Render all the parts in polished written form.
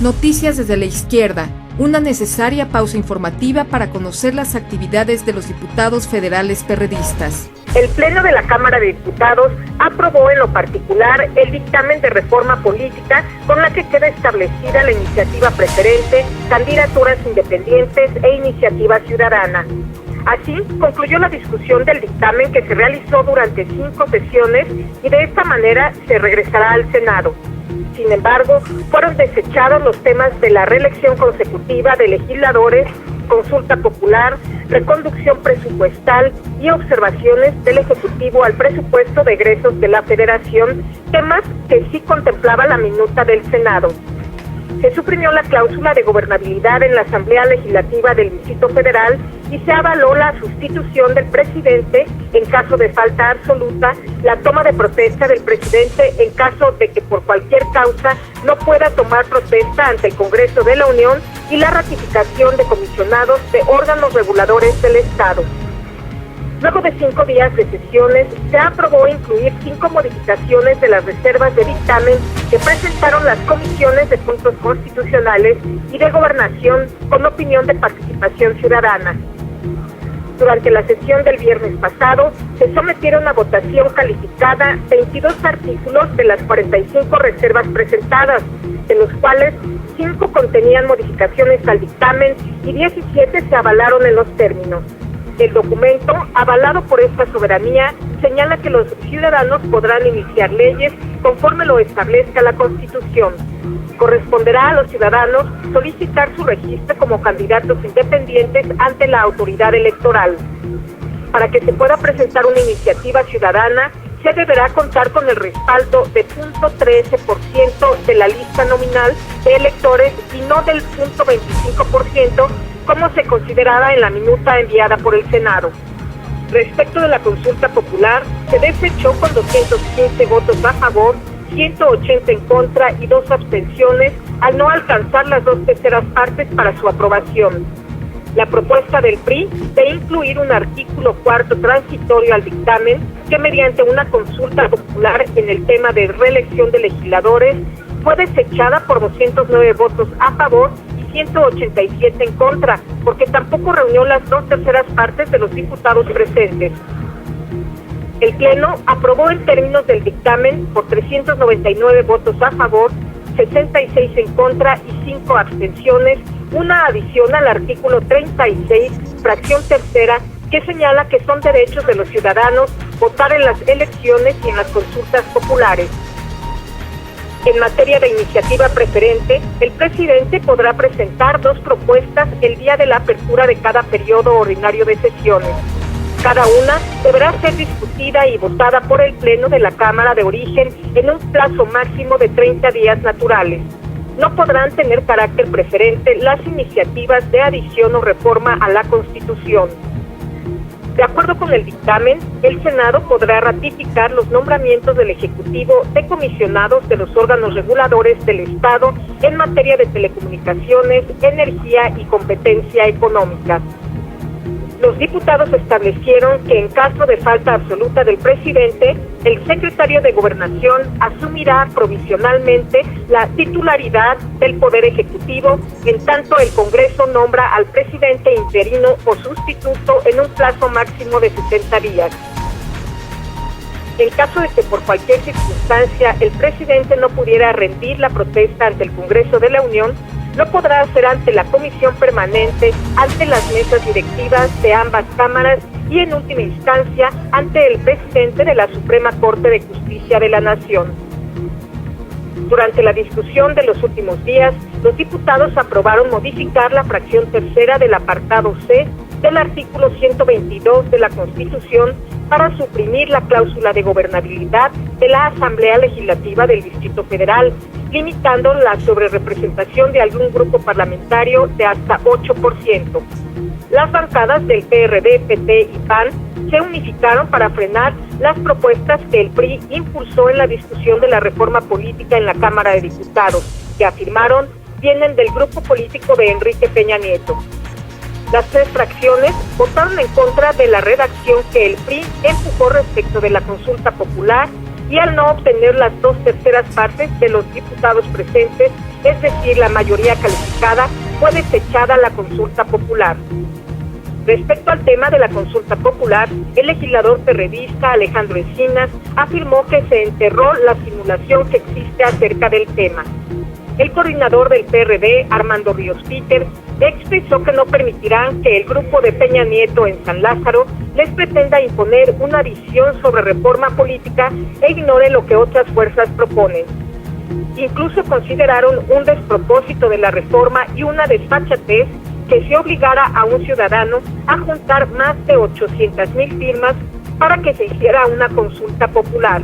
Noticias desde la izquierda, una necesaria pausa informativa para conocer las actividades de los diputados federales perredistas. El Pleno de la Cámara de Diputados aprobó en lo particular el dictamen de reforma política con la que queda establecida la iniciativa preferente, candidaturas independientes e iniciativa ciudadana. Así, concluyó la discusión del dictamen que se realizó durante 5 sesiones y de esta manera se regresará al Senado. Sin embargo, fueron desechados los temas de la reelección consecutiva de legisladores, consulta popular, reconducción presupuestal y observaciones del Ejecutivo al presupuesto de egresos de la Federación, temas que sí contemplaba la minuta del Senado. Se suprimió la cláusula de gobernabilidad en la Asamblea Legislativa del Distrito Federal y se avaló la sustitución del presidente en caso de falta absoluta, la toma de protesta del presidente en caso de que por cualquier causa no pueda tomar protesta ante el Congreso de la Unión y la ratificación de comisionados de órganos reguladores del Estado. Luego de 5 días de sesiones, se aprobó incluir 5 modificaciones de las reservas de dictamen que presentaron las comisiones de puntos constitucionales y de gobernación con opinión de participación ciudadana. Durante la sesión del viernes pasado, se sometieron a votación calificada 22 artículos de las 45 reservas presentadas, de los cuales 5 contenían modificaciones al dictamen y 17 se avalaron en los términos. El documento, avalado por esta soberanía, señala que los ciudadanos podrán iniciar leyes conforme lo establezca la Constitución. Corresponderá a los ciudadanos solicitar su registro como candidatos independientes ante la autoridad electoral. Para que se pueda presentar una iniciativa ciudadana, se deberá contar con el respaldo de 0.13% de la lista nominal de electores y no del 0.25%, como se consideraba en la minuta enviada por el Senado. Respecto de la consulta popular, se desechó con 215 votos a favor, 180 en contra y 2 abstenciones, al no alcanzar las 2/3 partes para su aprobación. La propuesta del PRI de incluir un artículo 4 transitorio al dictamen, que mediante una consulta popular en el tema de reelección de legisladores, fue desechada por 209 votos a favor y 187 en contra, porque tampoco reunió las 2/3 partes de los diputados presentes. El Pleno aprobó en términos del dictamen por 399 votos a favor, 66 en contra y 5 abstenciones, una adición al artículo 36, fracción tercera, que señala que son derechos de los ciudadanos votar en las elecciones y en las consultas populares. En materia de iniciativa preferente, el presidente podrá presentar 2 propuestas el día de la apertura de cada periodo ordinario de sesiones. Cada una deberá ser discutida y votada por el Pleno de la Cámara de Origen en un plazo máximo de 30 días naturales. No podrán tener carácter preferente las iniciativas de adición o reforma a la Constitución. De acuerdo con el dictamen, el Senado podrá ratificar los nombramientos del Ejecutivo de comisionados de los órganos reguladores del Estado en materia de telecomunicaciones, energía y competencia económica. Los diputados establecieron que en caso de falta absoluta del presidente, el secretario de Gobernación asumirá provisionalmente la titularidad del Poder Ejecutivo, en tanto el Congreso nombra al presidente interino o sustituto en un plazo máximo de 60 días. En caso de que por cualquier circunstancia el presidente no pudiera rendir la protesta ante el Congreso de la Unión, lo podrá hacer ante la Comisión Permanente, ante las mesas directivas de ambas cámaras y en última instancia ante el presidente de la Suprema Corte de Justicia de la Nación. Durante la discusión de los últimos días, los diputados aprobaron modificar la fracción tercera del apartado C del artículo 122 de la Constitución para suprimir la cláusula de gobernabilidad de la Asamblea Legislativa del Distrito Federal, limitando la sobrerepresentación de algún grupo parlamentario de hasta 8%. Las bancadas del PRD, PT y PAN se unificaron para frenar las propuestas que el PRI impulsó en la discusión de la reforma política en la Cámara de Diputados, que afirmaron vienen del grupo político de Enrique Peña Nieto. Las 3 fracciones votaron en contra de la redacción que el PRI empujó respecto de la consulta popular y al no obtener las 2/3 partes de los diputados presentes, es decir, la mayoría calificada, fue desechada la consulta popular. Respecto al tema de la consulta popular, el legislador perredista Alejandro Encinas afirmó que se enterró la simulación que existe acerca del tema. El coordinador del PRD, Armando Ríos Peter, expresó que no permitirán que el grupo de Peña Nieto en San Lázaro les pretenda imponer una visión sobre reforma política e ignore lo que otras fuerzas proponen. Incluso consideraron un despropósito de la reforma y una desfachatez que se obligara a un ciudadano a juntar más de 800,000 firmas para que se hiciera una consulta popular.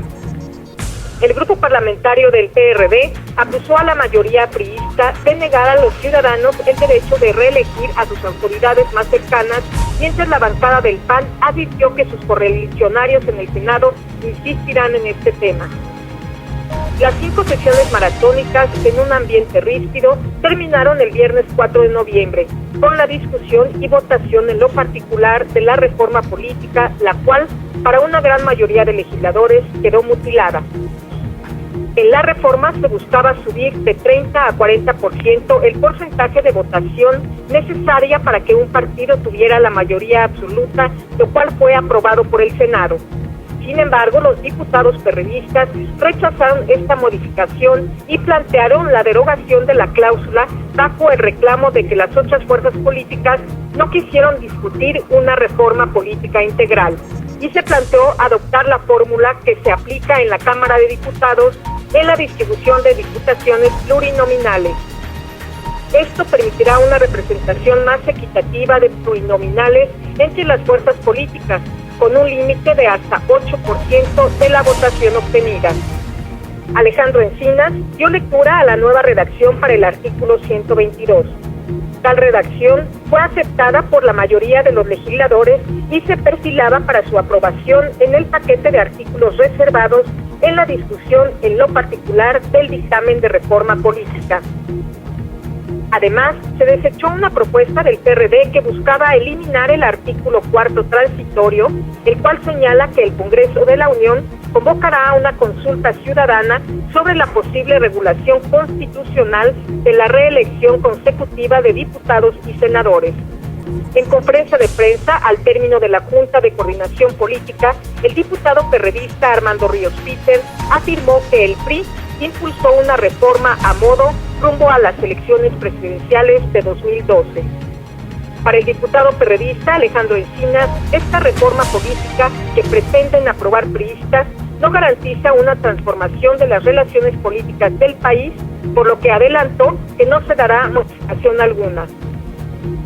El grupo parlamentario del PRD acusó a la mayoría priista de negar a los ciudadanos el derecho de reelegir a sus autoridades más cercanas, mientras la bancada del PAN advirtió que sus correligionarios en el Senado insistirán en este tema. Las 5 sesiones maratónicas en un ambiente ríspido terminaron el viernes 4 de noviembre, con la discusión y votación en lo particular de la reforma política, la cual, para una gran mayoría de legisladores, quedó mutilada. En la reforma se buscaba subir de 30 a 40% el porcentaje de votación necesaria para que un partido tuviera la mayoría absoluta, lo cual fue aprobado por el Senado. Sin embargo, los diputados perredistas rechazaron esta modificación y plantearon la derogación de la cláusula bajo el reclamo de que las otras fuerzas políticas no quisieron discutir una reforma política integral, y se planteó adoptar la fórmula que se aplica en la Cámara de Diputados en la distribución de diputaciones plurinominales. Esto permitirá una representación más equitativa de plurinominales entre las fuerzas políticas, con un límite de hasta 8% de la votación obtenida. Alejandro Encinas dio lectura a la nueva redacción para el artículo 122. Tal redacción fue aceptada por la mayoría de los legisladores y se perfilaba para su aprobación en el paquete de artículos reservados en la discusión en lo particular del dictamen de reforma política. Además, se desechó una propuesta del PRD que buscaba eliminar el artículo 4º transitorio, el cual señala que el Congreso de la Unión convocará a una consulta ciudadana sobre la posible regulación constitucional de la reelección consecutiva de diputados y senadores. En conferencia de prensa, al término de la Junta de Coordinación Política, el diputado perredista Armando Ríos Peter afirmó que el PRI impulsó una reforma a modo rumbo a las elecciones presidenciales de 2012. Para el diputado perredista Alejandro Encinas, esta reforma política que pretenden aprobar priistas no garantiza una transformación de las relaciones políticas del país, por lo que adelantó que no se dará modificación alguna.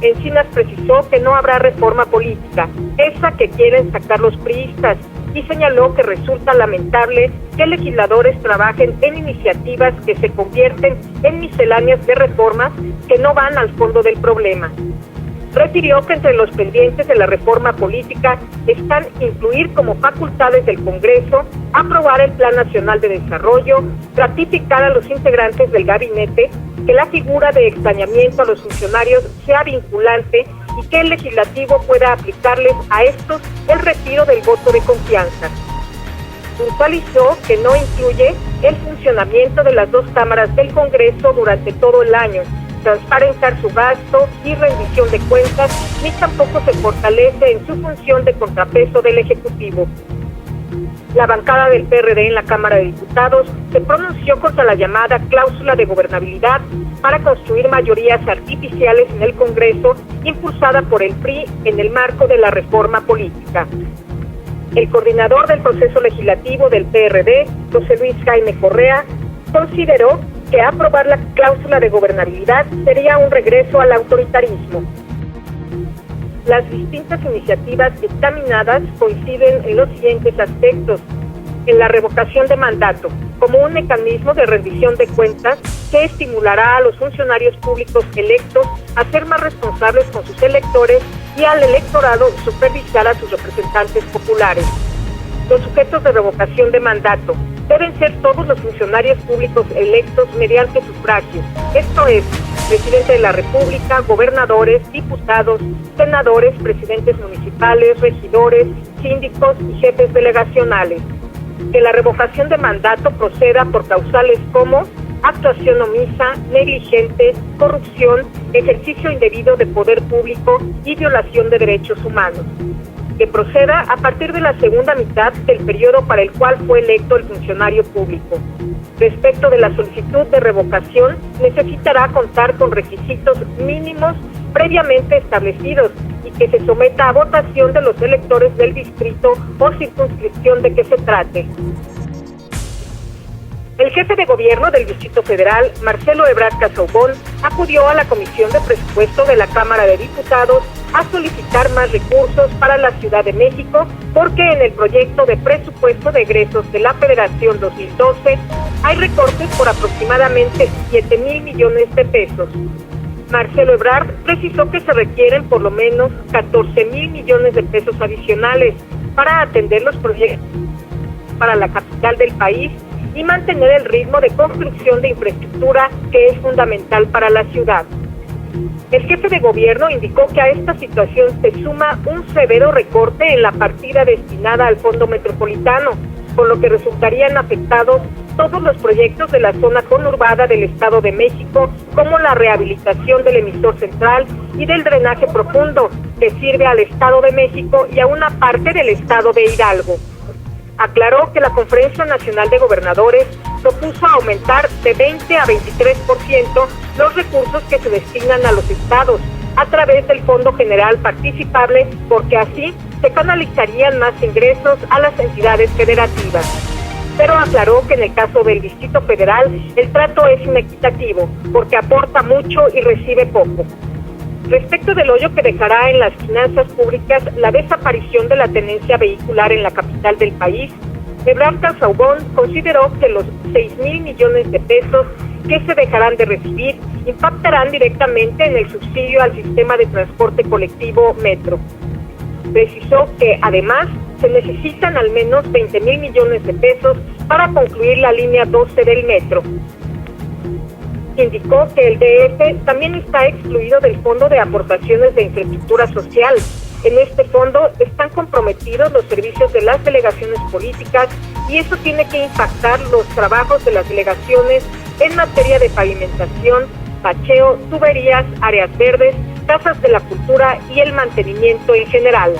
Encinas precisó que no habrá reforma política, esa que quieren sacar los priistas, y señaló que resulta lamentable que legisladores trabajen en iniciativas que se convierten en misceláneas de reformas que no van al fondo del problema. Refirió que entre los pendientes de la reforma política están incluir como facultades del Congreso, aprobar el Plan Nacional de Desarrollo, ratificar a los integrantes del gabinete, que la figura de extrañamiento a los funcionarios sea vinculante y que el legislativo pueda aplicarles a estos el retiro del voto de confianza. Puntualizó que no incluye el funcionamiento de las 2 cámaras del Congreso durante todo el año, transparentar su gasto y rendición de cuentas, ni tampoco se fortalece en su función de contrapeso del Ejecutivo. La bancada del PRD en la Cámara de Diputados se pronunció contra la llamada cláusula de gobernabilidad para construir mayorías artificiales en el Congreso, impulsada por el PRI en el marco de la reforma política. El coordinador del proceso legislativo del PRD, José Luis Jaime Correa, consideró que aprobar la cláusula de gobernabilidad sería un regreso al autoritarismo. Las distintas iniciativas examinadas coinciden en los siguientes aspectos: en la revocación de mandato, como un mecanismo de rendición de cuentas que estimulará a los funcionarios públicos electos a ser más responsables con sus electores y al electorado supervisar a sus representantes populares. Los sujetos de revocación de mandato deben ser todos los funcionarios públicos electos mediante sufragio, esto es, presidente de la República, gobernadores, diputados, senadores, presidentes municipales, regidores, síndicos y jefes delegacionales. Que la revocación de mandato proceda por causales como actuación omisa, negligente, corrupción, ejercicio indebido de poder público y violación de derechos humanos. Que proceda a partir de la segunda mitad del periodo para el cual fue electo el funcionario público. Respecto de la solicitud de revocación, necesitará contar con requisitos mínimos previamente establecidos y que se someta a votación de los electores del distrito o circunscripción de que se trate. El jefe de gobierno del Distrito Federal, Marcelo Ebrard Casaubon, acudió a la Comisión de Presupuesto de la Cámara de Diputados a solicitar más recursos para la Ciudad de México porque en el proyecto de presupuesto de egresos de la Federación 2012 hay recortes por aproximadamente 7,000 millones de pesos. Marcelo Ebrard precisó que se requieren por lo menos 14,000 millones de pesos adicionales para atender los proyectos para la capital del país y mantener el ritmo de construcción de infraestructura que es fundamental para la ciudad. El jefe de gobierno indicó que a esta situación se suma un severo recorte en la partida destinada al Fondo Metropolitano, con lo que resultarían afectados todos los proyectos de la zona conurbada del Estado de México, como la rehabilitación del emisor central y del drenaje profundo, que sirve al Estado de México y a una parte del Estado de Hidalgo. Aclaró que la Conferencia Nacional de Gobernadores propuso aumentar de 20 a 23% los recursos que se destinan a los estados a través del Fondo General Participable, porque así se canalizarían más ingresos a las entidades federativas. Pero aclaró que en el caso del Distrito Federal el trato es inequitativo, porque aporta mucho y recibe poco. Respecto del hoyo que dejará en las finanzas públicas la desaparición de la tenencia vehicular en la capital del país, Ebrard Casaubon consideró que los 6,000 millones de pesos que se dejarán de recibir impactarán directamente en el subsidio al sistema de transporte colectivo Metro. Precisó que, además, se necesitan al menos 20,000 millones de pesos para concluir la línea 12 del Metro. Indicó que el DF también está excluido del Fondo de Aportaciones de Infraestructura Social. En este fondo están comprometidos los servicios de las delegaciones políticas y eso tiene que impactar los trabajos de las delegaciones en materia de pavimentación, bacheo, tuberías, áreas verdes, casas de la cultura y el mantenimiento en general.